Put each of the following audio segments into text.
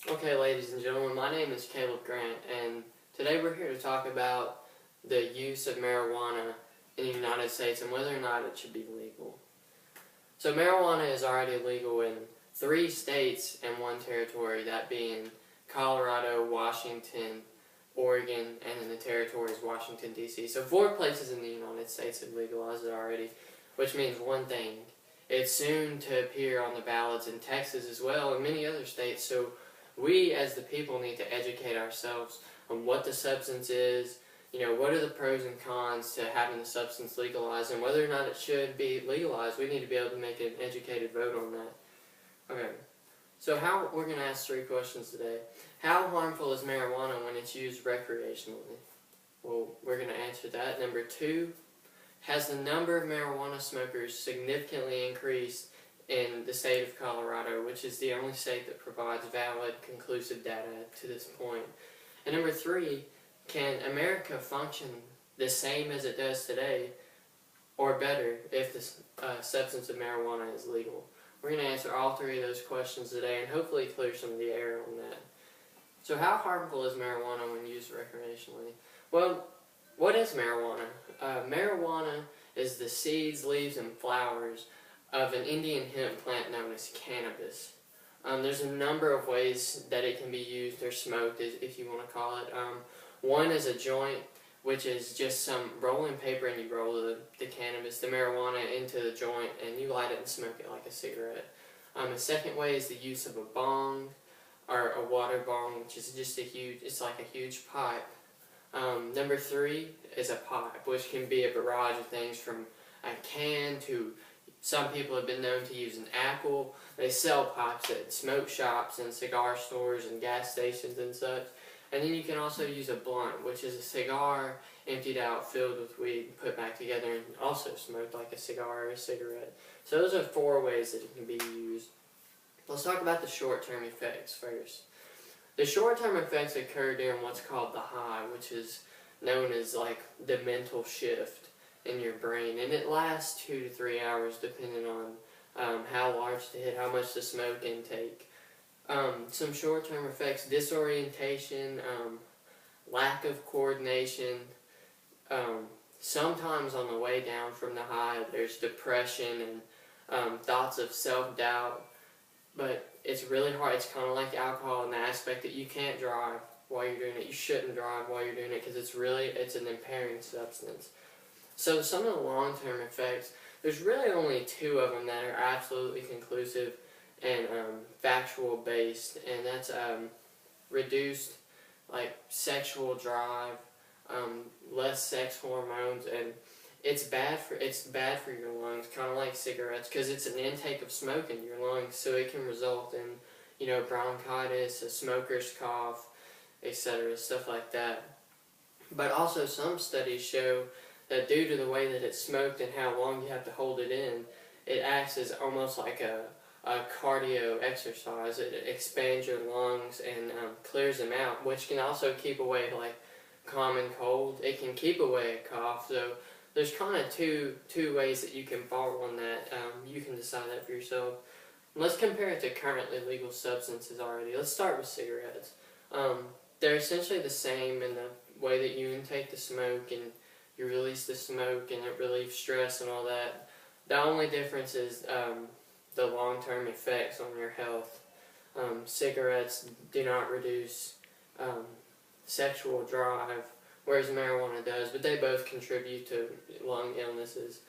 Okay, ladies and gentlemen, my name is Caleb Grant, and today we're here to talk about the use of marijuana in the United States and whether or not it should be legal. So marijuana is already legal in 3 states and 1 territory, that being Colorado, Washington, Oregon, and then the territory is Washington, D.C. So 4 places in the United States have legalized it already, which means one thing. It's soon to appear on the ballots in Texas as well and many other states, so we as the people need to educate ourselves on what the substance is, what are the pros and cons to having the substance legalized, and whether or not it should be legalized. We need to be able to make an educated vote on that. Okay, so we're going to ask 3 questions today. How harmful is marijuana when it's used recreationally? Well, we're going to answer that. Number 2, has the number of marijuana smokers significantly increased in the state of Colorado, which is the only state that provides valid, conclusive data to this point? And number 3, can America function the same as it does today, or better, if the substance of marijuana is legal? We're going to answer all 3 of those questions today and hopefully clear some of the air on that. So how harmful is marijuana when used recreationally? Well, what is marijuana? Marijuana is the seeds, leaves, and flowers of an Indian hemp plant known as cannabis. There's a number of ways that it can be used or smoked, if you want to call it. One is a joint, which is just some rolling paper, and you roll the cannabis, the marijuana, into the joint, and you light it and smoke it like a cigarette. The second way is the use of a bong, or a water bong, which is just it's like a huge pipe. Number 3 is a pipe, which can be a barrage of things from a can to, some people have been known to use an apple. They sell pipes at smoke shops and cigar stores and gas stations and such. And then you can also use a blunt, which is a cigar emptied out, filled with weed, put back together, and also smoked like a cigar or a cigarette. So those are 4 ways that it can be used. Let's talk about the short-term effects first. The short-term effects occur during what's called the high, which is known as like the mental shift in your brain, and it lasts 2 to 3 hours depending on how large the hit, how much the smoke intake. Some short-term effects: disorientation, lack of coordination. Sometimes on the way down from the high, there's depression and thoughts of self-doubt. But it's really hard. It's kind of like alcohol in the aspect that you can't drive while you're doing it. You shouldn't drive while you're doing it because it's an impairing substance. So some of the long-term effects, there's really only 2 of them that are absolutely conclusive and factual based, and that's reduced sexual drive, less sex hormones, and it's bad for your lungs, kind of like cigarettes, because it's an intake of smoke in your lungs, so it can result in bronchitis, a smoker's cough, etc., stuff like that. But also some studies show that due to the way that it's smoked and how long you have to hold it in, it acts as almost like a cardio exercise. It expands your lungs and clears them out, which can also keep away common cold. It can keep away a cough. So there's kind of two ways that you can fall on that. You can decide that for yourself. Let's compare it to currently legal substances already. Let's start with cigarettes. They're essentially the same in the way that you intake the smoke and you release the smoke and it relieves stress and all that. The only difference is the long-term effects on your health. Cigarettes do not reduce sexual drive, whereas marijuana does, but they both contribute to lung illnesses.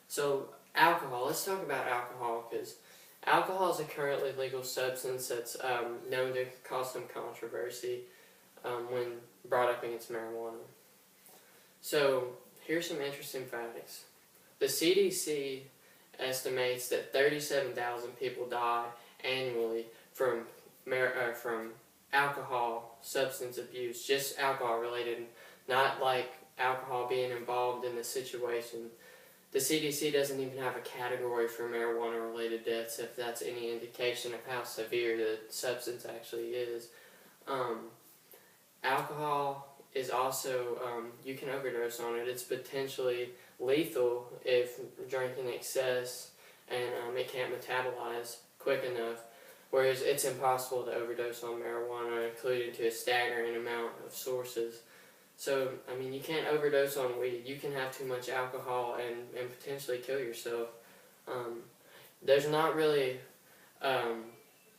So alcohol, let's talk about alcohol, because alcohol is a currently legal substance that's known to cause some controversy when brought up against marijuana. So here's some interesting facts. The CDC estimates that 37,000 people die annually from alcohol substance abuse, just alcohol related, not like alcohol being involved in the situation. The CDC doesn't even have a category for marijuana related deaths, if that's any indication of how severe the substance actually is. Alcohol is also, you can overdose on it. It's potentially lethal if drank in excess, and it can't metabolize quick enough. whereas it's impossible to overdose on marijuana, including to a staggering amount of sources. So, I mean, you can't overdose on weed. You can have too much alcohol and potentially kill yourself. There's not really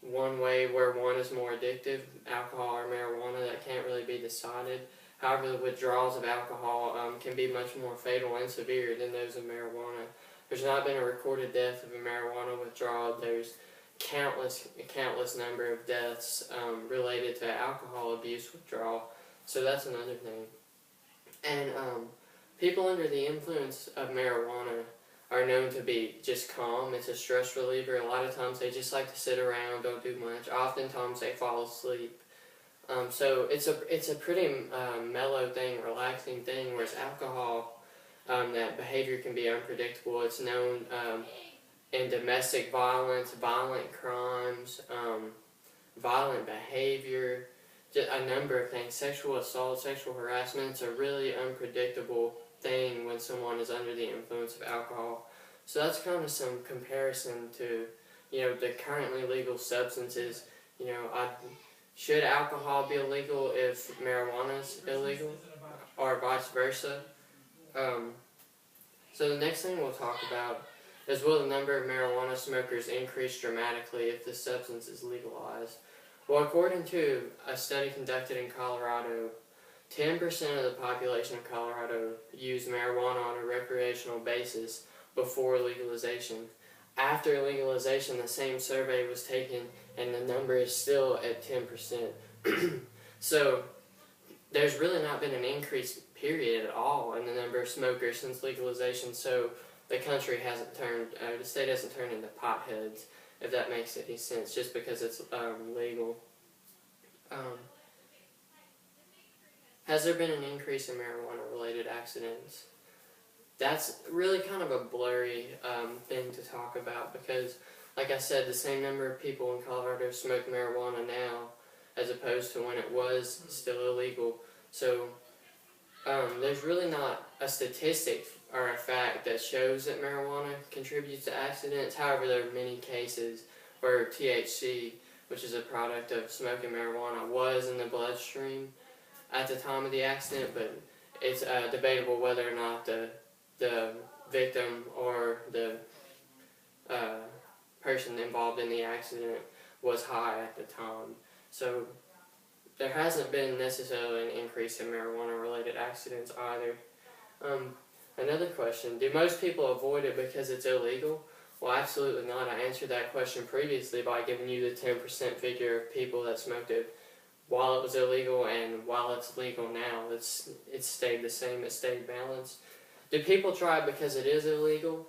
one way where one is more addictive, alcohol or marijuana. That can't really be decided. However, the withdrawals of alcohol can be much more fatal and severe than those of marijuana. There's not been a recorded death of a marijuana withdrawal. There's countless number of deaths related to alcohol abuse withdrawal. So that's another thing. And people under the influence of marijuana are known to be just calm. It's a stress reliever. A lot of times they just like to sit around, don't do much. Oftentimes they fall asleep. So it's a pretty mellow thing, relaxing thing, whereas alcohol, that behavior can be unpredictable. It's known in domestic violence, violent crimes, violent behavior, just a number of things. Sexual assault, sexual harassment. It's a really unpredictable thing when someone is under the influence of alcohol. So that's kind of some comparison to, the currently legal substances. Should alcohol be illegal if marijuana is illegal, or vice versa? So the next thing we'll talk about is, will the number of marijuana smokers increase dramatically if the substance is legalized? Well, according to a study conducted in Colorado, 10% of the population of Colorado used marijuana on a recreational basis before legalization. After legalization, the same survey was taken, and the number is still at 10%. So there's really not been an increase, period, at all in the number of smokers since legalization. So the country hasn't turned, the state hasn't turned into potheads, if that makes any sense, just because it's legal. Has there been an increase in marijuana-related accidents? That's really kind of a blurry thing to talk about because, like I said, the same number of people in Colorado smoke marijuana now as opposed to when it was still illegal. So there's really not a statistic or a fact that shows that marijuana contributes to accidents. However, there are many cases where THC, which is a product of smoking marijuana, was in the bloodstream at the time of the accident, but it's debatable whether or not the victim or the person involved in the accident was high at the time. So there hasn't been necessarily an increase in marijuana-related accidents either. Another question, do most people avoid it because it's illegal? Well, absolutely not. I answered that question previously by giving you the 10% figure of people that smoked it while it was illegal, and while it's legal now, it's stayed the same, it stayed balanced. Do people try it because it is illegal?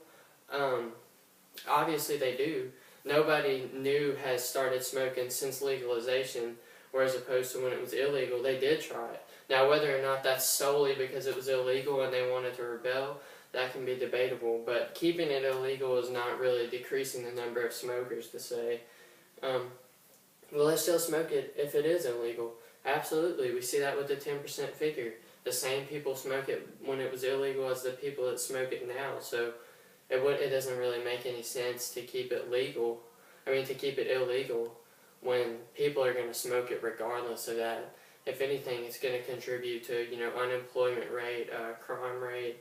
Obviously they do. Nobody new has started smoking since legalization, whereas opposed to when it was illegal, they did try it. Now, whether or not that's solely because it was illegal and they wanted to rebel, that can be debatable, but keeping it illegal is not really decreasing the number of smokers, to say. Will they still smoke it if it is illegal? Absolutely. We see that with the 10% figure. The same people smoke it when it was illegal as the people that smoke it now, so it doesn't really make any sense to keep it legal. To keep it illegal when people are going to smoke it regardless of that. If anything, it's going to contribute to, unemployment rate, crime rate,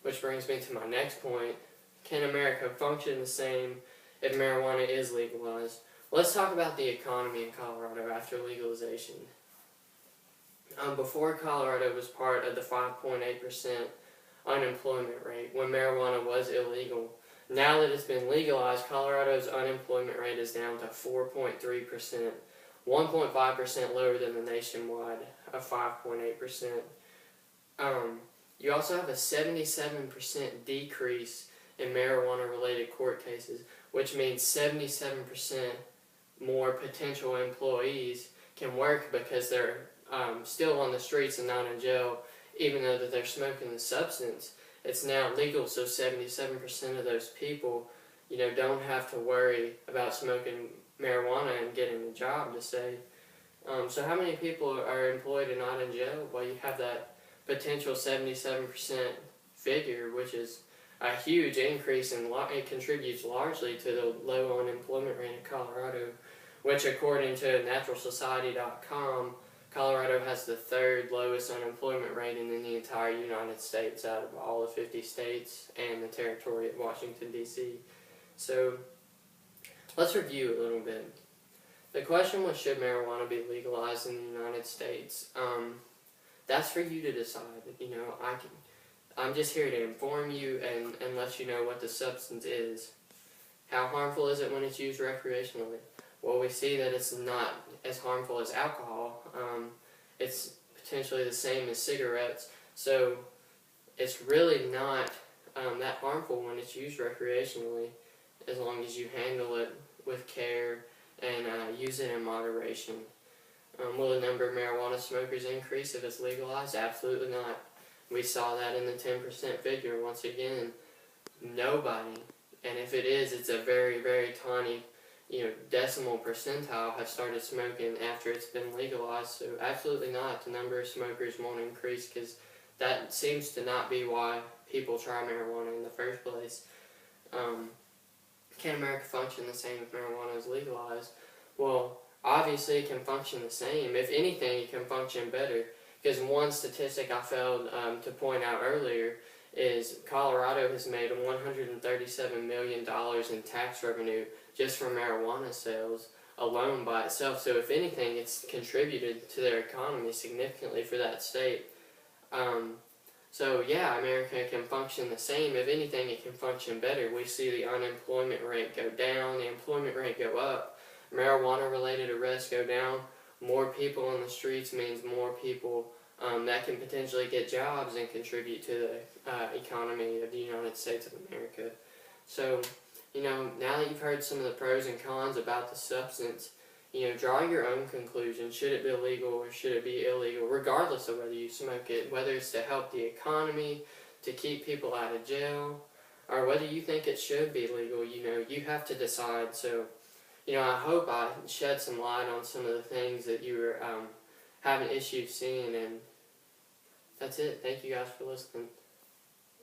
which brings me to my next point. Can America function the same if marijuana is legalized? Let's talk about the economy in Colorado after legalization. Before Colorado was part of the 5.8% unemployment rate when marijuana was illegal. Now that it's been legalized, Colorado's unemployment rate is down to 4.3%, 1.5% lower than the nationwide of 5.8%. You also have a 77% decrease in marijuana-related court cases, which means 77% more potential employees can work because they're still on the streets and not in jail, even though that they're smoking the substance. It's now legal, so 77% of those people, don't have to worry about smoking marijuana and getting a job, to say. So how many people are employed and not in jail? Well, you have that potential 77% figure, which is a huge increase, and it contributes largely to the low unemployment rate in Colorado. which according to naturalsociety.com, Colorado has the third lowest unemployment rate in the entire United States out of all the 50 states and the territory of Washington, D.C. So let's review a little bit. The question was, should marijuana be legalized in the United States? That's for you to decide. I'm just here to inform you and let you know what the substance is. How harmful is it when it's used recreationally? Well, we see that it's not as harmful as alcohol. It's potentially the same as cigarettes. So it's really not that harmful when it's used recreationally, as long as you handle it with care and use it in moderation. Will the number of marijuana smokers increase if it's legalized? Absolutely not. We saw that in the 10% figure. Once again, nobody, and if it is, it's a very, very tiny, decimal percentile, have started smoking after it's been legalized. So absolutely not. The number of smokers won't increase, because that seems to not be why people try marijuana in the first place. Can America function the same if marijuana is legalized? Well, obviously it can function the same. If anything, it can function better. Because one statistic I failed to point out earlier is Colorado has made $137 million in tax revenue just from marijuana sales alone by itself. So if anything, it's contributed to their economy significantly for that state. So yeah, America can function the same. If anything, it can function better. We see the unemployment rate go down, the employment rate go up, marijuana-related arrests go down. More people on the streets means more people that can potentially get jobs and contribute to the economy of the United States of America. So, now that you've heard some of the pros and cons about the substance, draw your own conclusion. Should it be legal or should it be illegal, regardless of whether you smoke it, whether it's to help the economy, to keep people out of jail, or whether you think it should be legal. You have to decide. So, I hope I shed some light on some of the things that you were having issues seeing, and that's it. Thank you guys for listening.